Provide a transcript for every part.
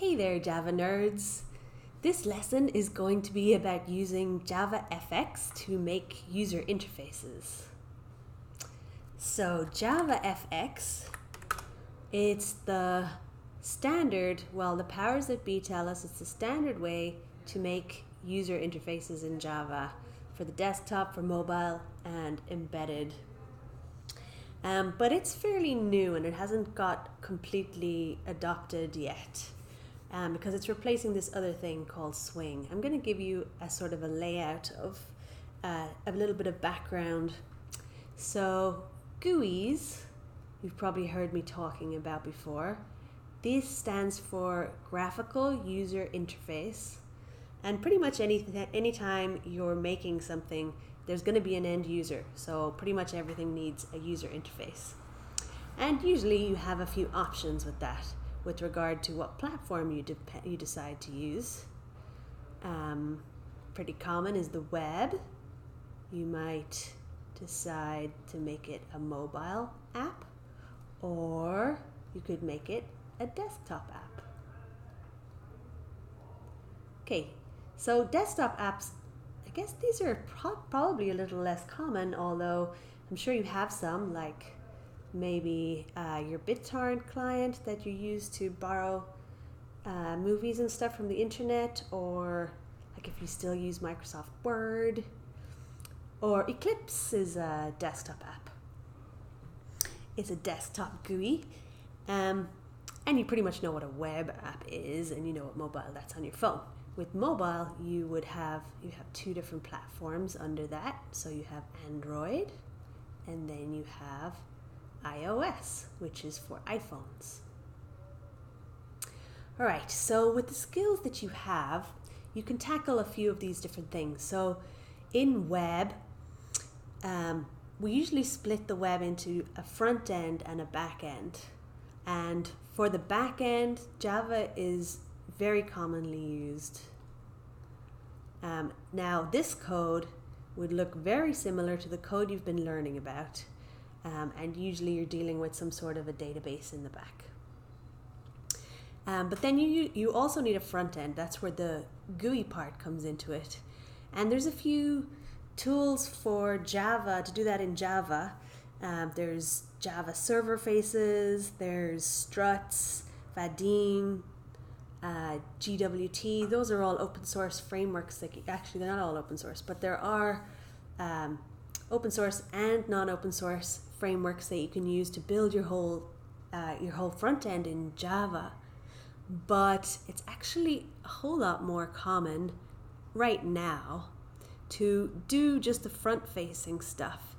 Hey there, Java nerds. This lesson is going to be about using JavaFX to make user interfaces. So JavaFX, it's the standard, well, the powers that be tell us it's the standard way to make user interfaces in Java for the desktop, for mobile, and embedded. But it's fairly new and it hasn't got completely adopted yet. Because it's replacing this other thing called Swing. I'm going to give you a sort of a layout of a little bit of background. So GUIs, you've probably heard me talking about before. This stands for Graphical User Interface. And pretty much anytime you're making something, there's going to be an end user. So pretty much everything needs a user interface. And usually you have a few options with that, with regard to what platform you decide to use. Pretty common is the web. You might decide to make it a mobile app, or you could make it a desktop app. Okay, so desktop apps, I guess these are probably a little less common, although I'm sure you have some, like maybe your BitTorrent client that you use to borrow movies and stuff from the internet, or like if you still use Microsoft Word, or Eclipse is a desktop app. It's a desktop GUI, and you pretty much know what a web app is, and you know what mobile, that's on your phone. With mobile, you have two different platforms under that. So you have Android, and then you have iOS, which is for iPhones. All right, so with the skills that you have, you can tackle a few of these different things. So in web, we usually split the web into a front end and a back end. And for the back end, Java is very commonly used. Now this code would look very similar to the code you've been learning about. And usually you're dealing with some sort of a database in the back. But then you also need a front end. That's where the GUI part comes into it. And there's a few tools for Java to do that in Java. There's Java server faces, there's struts, Vaadin, GWT. Those are all open source frameworks. Actually, they're not all open source, but there are open source and non-open source frameworks that you can use to build your whole front end in Java. But it's actually a whole lot more common right now to do just the front-facing stuff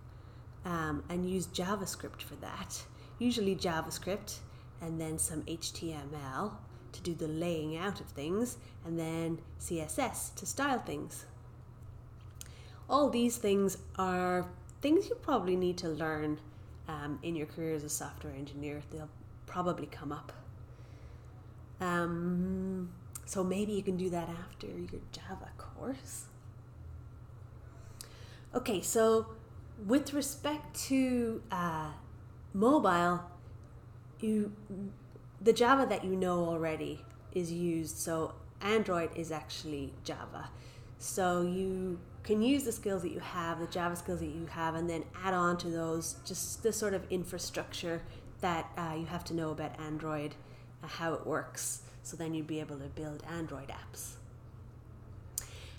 and use JavaScript for that. Usually JavaScript and then some HTML to do the laying out of things, and then CSS to style things. All these things are things you probably need to learn in your career as a software engineer. They'll probably come up. So maybe you can do that after your Java course. Okay, so with respect to mobile, the Java that you know already is used. So Android is actually Java. So you can use the skills that you have, the Java skills that you have, and then add on to those just the sort of infrastructure that you have to know about Android, how it works. So then you'd be able to build Android apps.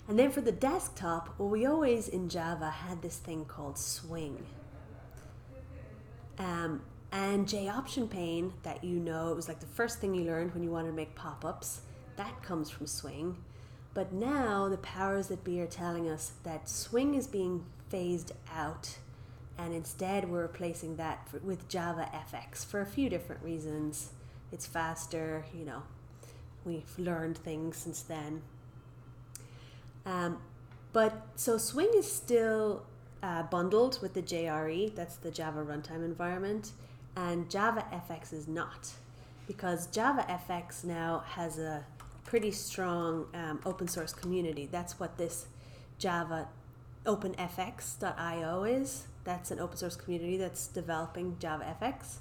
And then for the desktop, well, we always in Java had this thing called Swing. And JOptionPane, that you know, it was like the first thing you learned when you wanted to make pop-ups. That comes from Swing. But now the powers that be are telling us that Swing is being phased out, and instead we're replacing that with JavaFX for a few different reasons. It's faster, you know, we've learned things since then. But so Swing is still bundled with the JRE, that's the Java Runtime Environment, and JavaFX is not, because JavaFX now has a pretty strong open source community. That's what this Java OpenFX.io is. That's an open source community that's developing JavaFX.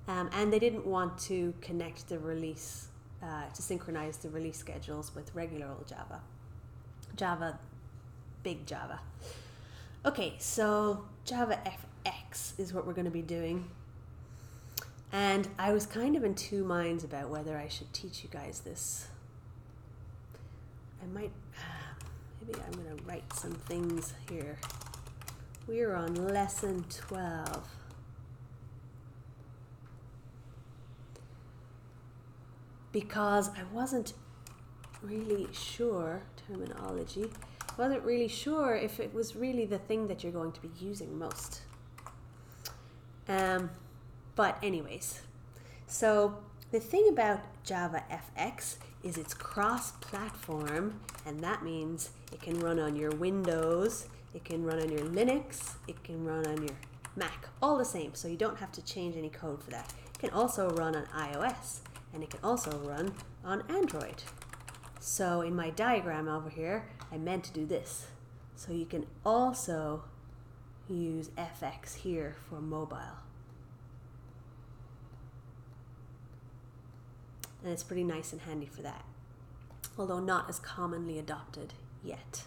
And they didn't want to connect the release to synchronize the release schedules with regular old Java, big Java. Okay, so JavaFX is what we're going to be doing. And I was kind of in two minds about whether I should teach you guys this. I might, maybe I'm going to write some things here. We're on lesson 12. Because I wasn't really sure, terminology, wasn't really sure if it was really the thing that you're going to be using most. But anyways, so the thing about JavaFX is it's cross-platform, and that means it can run on your Windows, it can run on your Linux, it can run on your Mac, all the same, so you don't have to change any code for that. It can also run on iOS, and it can also run on Android. So in my diagram over here, I meant to do this. So you can also use FX here for mobile. And it's pretty nice and handy for that, although not as commonly adopted yet.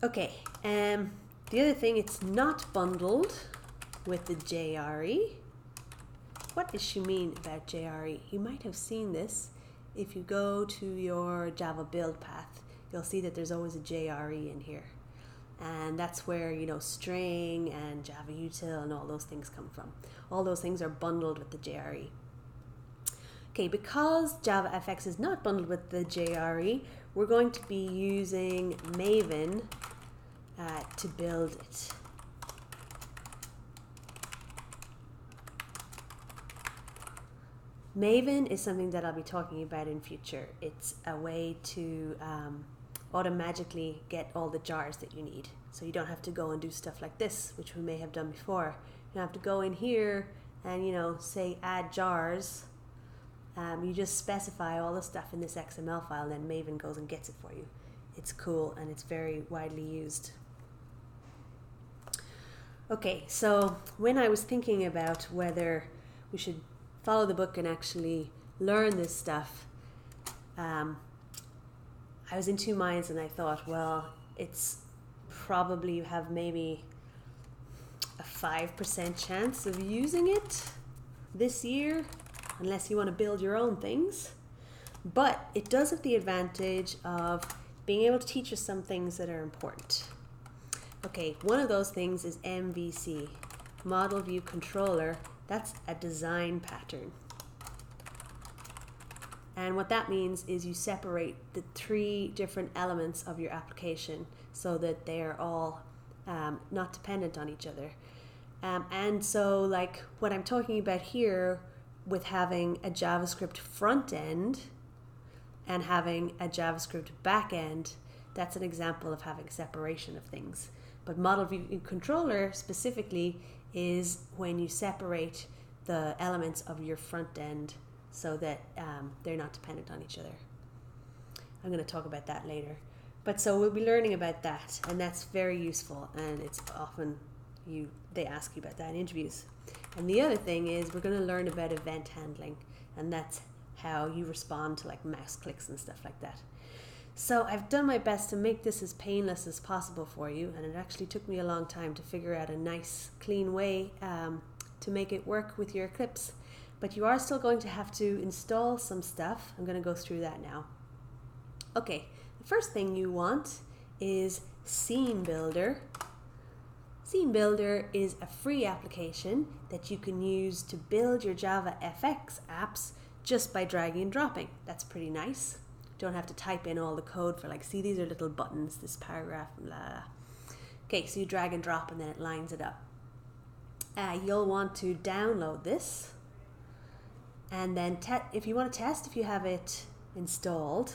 Okay, the other thing, it's not bundled with the JRE. What does she mean about JRE? You might have seen this. If you go to your Java build path, you'll see that there's always a JRE in here. And that's where, you know, string and Java util and all those things come from. All those things are bundled with the JRE. Okay, because JavaFX is not bundled with the JRE, we're going to be using Maven to build it. Maven is something that I'll be talking about in future. It's a way to automatically get all the jars that you need. So you don't have to go and do stuff like this, which we may have done before. You don't have to go in here and, you know, say add jars. You just specify all the stuff in this XML file, and then Maven goes and gets it for you. It's cool and it's very widely used. Okay, so when I was thinking about whether we should follow the book and actually learn this stuff, I was in two minds, and I thought, well, it's probably you have maybe a 5% chance of using it this year, unless you want to build your own things. But it does have the advantage of being able to teach us some things that are important. Okay, one of those things is MVC, Model View Controller. That's a design pattern. And what that means is you separate the three different elements of your application so that they are all not dependent on each other. And so, like what I'm talking about here with having a JavaScript front end and having a JavaScript back end, that's an example of having separation of things. But Model View Controller specifically is when you separate the elements of your front end so that they're not dependent on each other. I'm going to talk about that later. But so we'll be learning about that, and that's very useful, and it's often they ask you about that in interviews. And the other thing is we're going to learn about event handling, and that's how you respond to like mouse clicks and stuff like that. So I've done my best to make this as painless as possible for you, and it actually took me a long time to figure out a nice, clean way to make it work with your Eclipse. But you are still going to have to install some stuff. I'm going to go through that now. Okay, the first thing you want is Scene Builder. Scene Builder is a free application that you can use to build your JavaFX apps just by dragging and dropping. That's pretty nice. Don't have to type in all the code for like, see, these are little buttons, this paragraph, blah, blah. Okay, so you drag and drop and then it lines it up. You'll want to download this, and then if you want to test if you have it installed,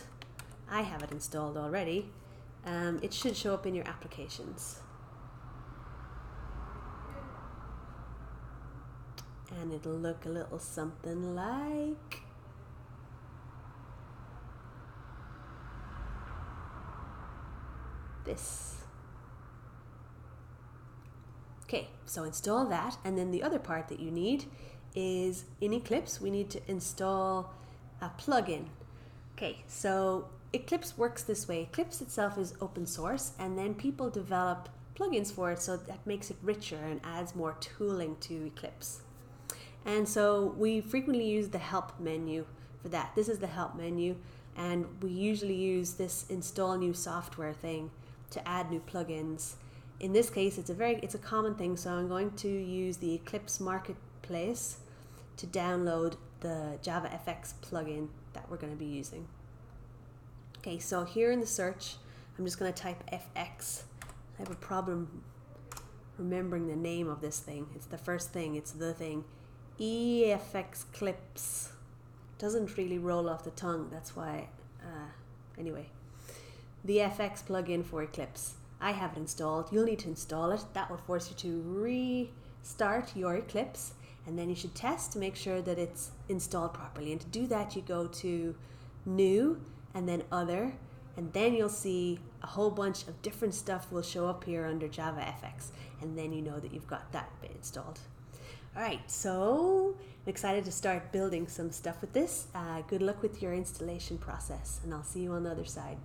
I have it installed already, it should show up in your applications. And it'll look a little something like this. Okay, so install that, and then the other part that you need is in Eclipse we need to install a plugin. Okay, so Eclipse works this way. Eclipse itself is open source, and then people develop plugins for it, so that makes it richer and adds more tooling to Eclipse. And so we frequently use the help menu for that. This is the help menu, and we usually use this install new software thing to add new plugins. In this case, it's a common thing, so I'm going to use the Eclipse Marketplace to download the JavaFX plugin that we're going to be using. Okay, so here in the search, I'm just going to type FX. I have a problem remembering the name of this thing. It's the first thing, it's the thing. EFX Clips. Doesn't really roll off the tongue, that's why, anyway. The FX plugin for Eclipse. I have it installed. You'll need to install it. That will force you to restart your Eclipse, and then you should test to make sure that it's installed properly. And to do that, you go to New and then Other, and then you'll see a whole bunch of different stuff will show up here under JavaFX, and then you know that you've got that bit installed. Alright, so I'm excited to start building some stuff with this. Good luck with your installation process, and I'll see you on the other side.